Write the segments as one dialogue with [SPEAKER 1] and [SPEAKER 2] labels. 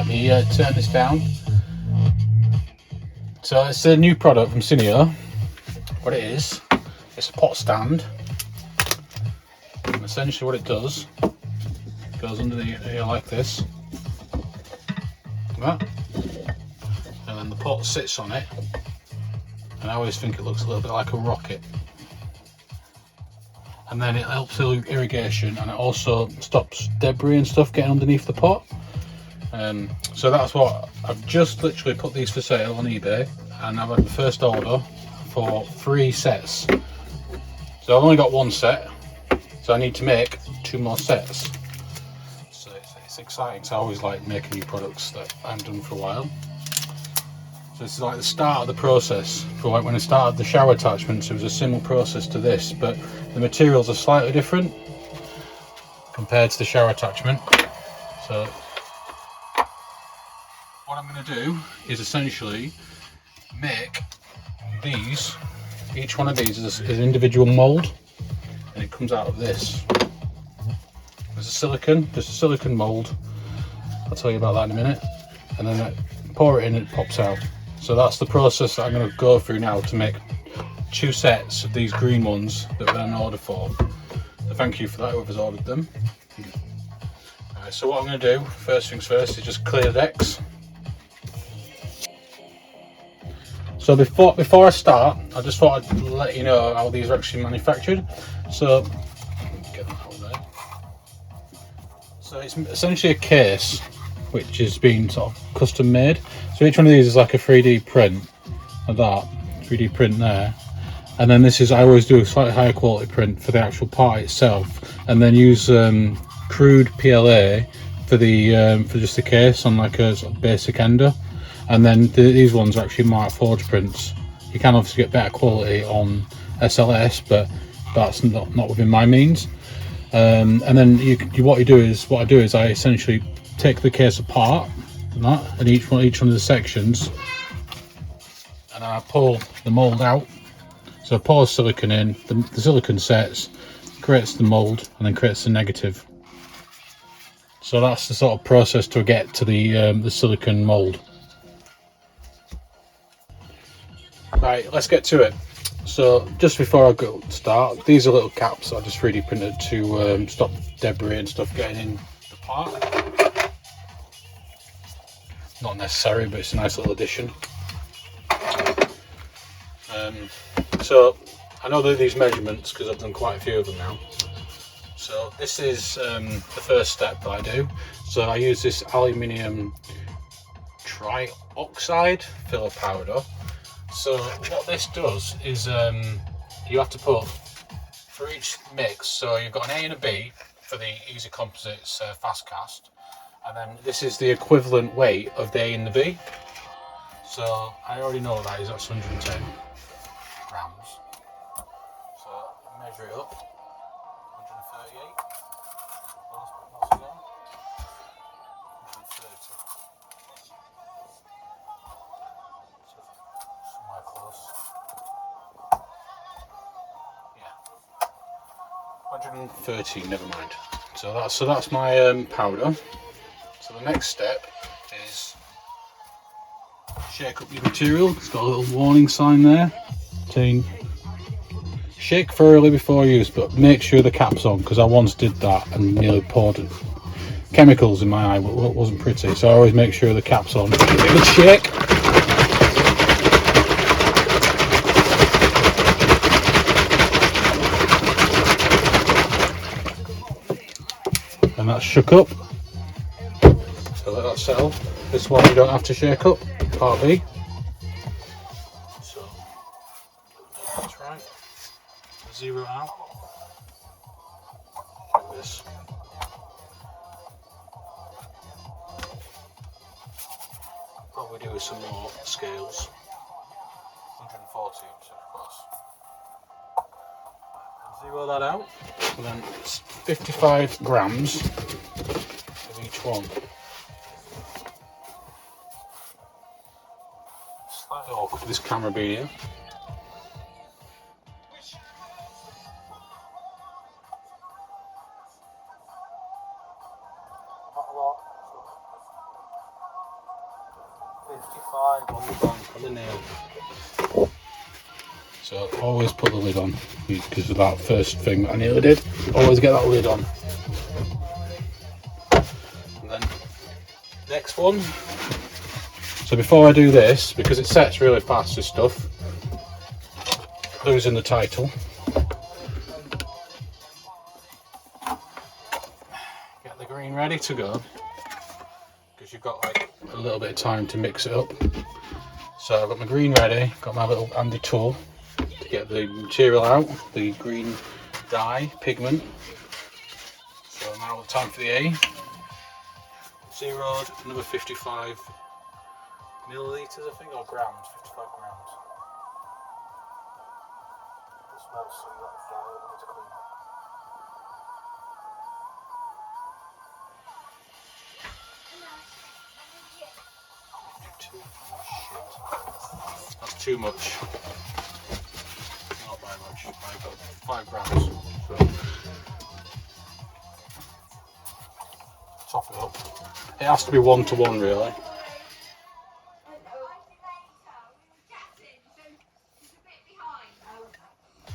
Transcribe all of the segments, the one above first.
[SPEAKER 1] Let me turn this down. So it's a new product from Synio. What it is, it's a pot stand. And essentially what it does, goes under the here like this. Like that. And then the pot sits on it. And I always think it looks a little bit like a rocket. And then it helps with irrigation, and it also stops debris and stuff getting underneath the pot. So that's what I've just literally put these for sale on eBay, and I've had the first order for 3 sets. So I've only got 1 set, so I need to make 2 more sets. So it's exciting. So I always like making new products that I haven't done for a while. So this is like the start of the process. For like when I started the shower attachments, it was a similar process to this, but the materials are slightly different compared to the shower attachment. So what I'm going to do is essentially make these, each one of these is an individual mould, and it comes out of this. There's a silicone, just a silicone mould. I'll tell you about that in a minute. And then I pour it in and it pops out. So that's the process that I'm going to go through now to make 2 sets of these green ones that we're on order for. So thank you for that, whoever's ordered them. Alright, so what I'm going to do, first things first, is just clear the decks. So before I start, I just thought I'd let you know how these are actually manufactured. So, get that out of there. So it's essentially a case which has been sort of custom made. So each one of these is like a 3D print of that, 3D print there. And then this is, I always do a slightly higher quality print for the actual part itself, and then use crude PLA for the for just the case on like a sort of basic ender. And then these ones are actually Mark Forge prints. You can obviously get better quality on SLS, but that's not within my means. And then what I do is I essentially take the case apart and each one of the sections, and I pull the mould out. So I pour silicone in, the silicone sets, creates the mould, and then creates the negative. So that's the sort of process to get to the silicone mould. Right, let's get to it. So just before I start, these are little caps I just 3D printed to stop debris and stuff getting in the part. Not necessary, but it's a nice little addition. So I know that these measurements because I've done quite a few of them now. So this is the first step that I do. So I use this aluminium trioxide filler powder. So what this does is you have to put for each mix. So you've got an A and a B for the Easy Composites fast cast, and then this is the equivalent weight of the A and the B. So I already know what that is. That's 110 grams. So measure it up. 138. What's again? 130. Somewhere close. Yeah. 130. Never mind. So that's my powder. So the next step is shake up your material. It's got a little warning sign there saying shake thoroughly before use, but make sure the cap's on, because I once did that and nearly poured chemicals in my eye. It wasn't pretty, so I always make sure the cap's on. Give it a good shake. And that's shook up. So let that settle. This one you don't have to shake up, part B. So that's right. Zero out. Like this. Probably do with some more scales. 114, so close. Zero that out. And then it's 55 grams of each one. Slightly awkward with this camera being here. 55 on the bank on the nail. So always put the lid on, because of that first thing that I nearly did. Always get that lid on. And then next one. So before I do this, because it sets really fast, this stuff, losing the title. Get the green ready to go, because you've got like a little bit of time to mix it up. So I've got my green ready, got my little handy tool to get the material out, the green dye pigment. So now the time for the A. Zeroed, another 55 millilitres I think, or grams, 55 grams. It smells so that dye, I need to clean it. That's too much. Not by much, I got 5 grams. So top it up. It has to be 1 to 1 really.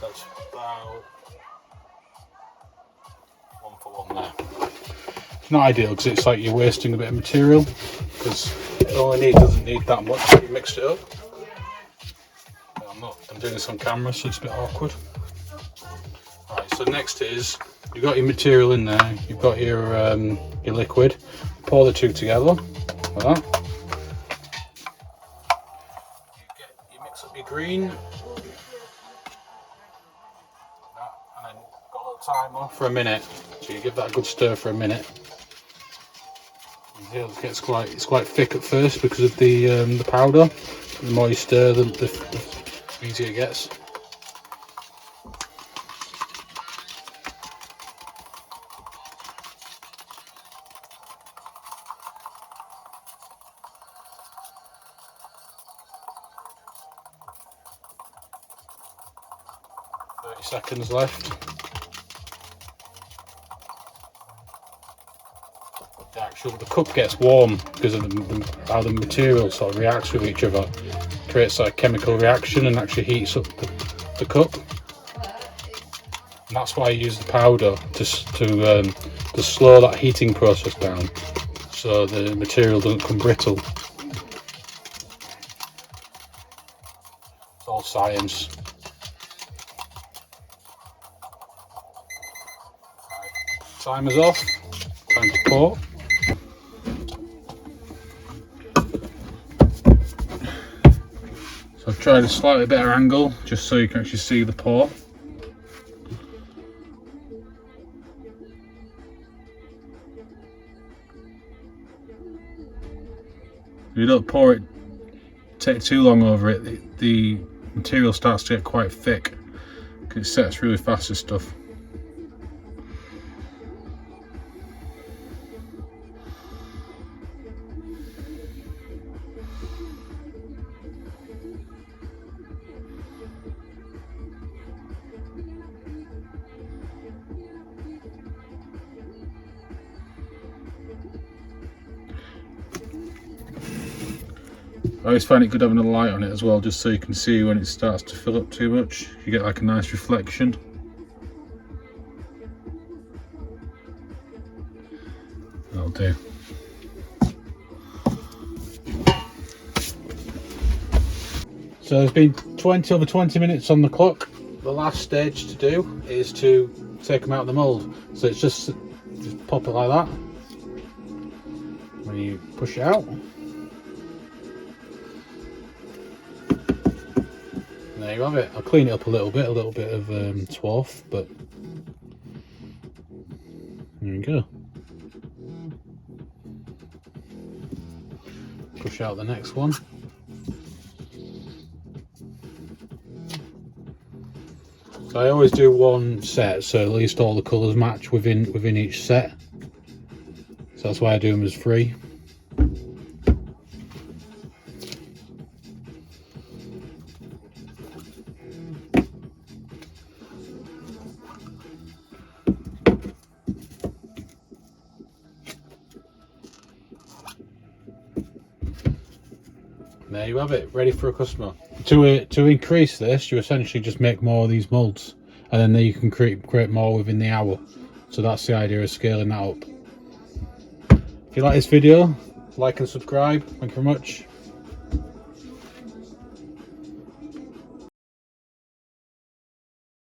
[SPEAKER 1] That's about 1 for 1 there. It's not ideal because it's like you're wasting a bit of material, because it only doesn't need that much. You mixed it up. I'm doing this on camera, so it's a bit awkward. Right, so next is, you've got your material in there, you've got your liquid. Pour the two together, like that. You mix up your green, and then got a little timer for a minute. So you give that a good stir for a minute. It gets it's quite thick at first because of the powder. The more you stir, the easier it gets. Seconds left. The cup gets warm because of how the material sort of reacts with each other. It creates a chemical reaction and actually heats up the cup. And that's why I use the powder to slow that heating process down, so the material doesn't come brittle. It's all science. Timer's off, time to pour. So I've tried a slightly better angle just so you can actually see the pour. If you don't pour it, take too long over it, the material starts to get quite thick because it sets really fast, this stuff. I always find it good having a light on it as well, just so you can see when it starts to fill up too much. You get like a nice reflection. That'll do. So there's been over 20 minutes on the clock. The last stage to do is to take them out of the mould. So it's just pop it like that. When you push it out. There you have it. I'll clean it up a little bit of swarf, but there you go. Push out the next one. So I always do one set, so at least all the colours match within each set. So that's why I do them as 3. there you have it, ready for a customer. To increase this, you essentially just make more of these molds, and then you can create more within the hour. So that's the idea of scaling that up. If you like this video, like and subscribe. Thank you very much.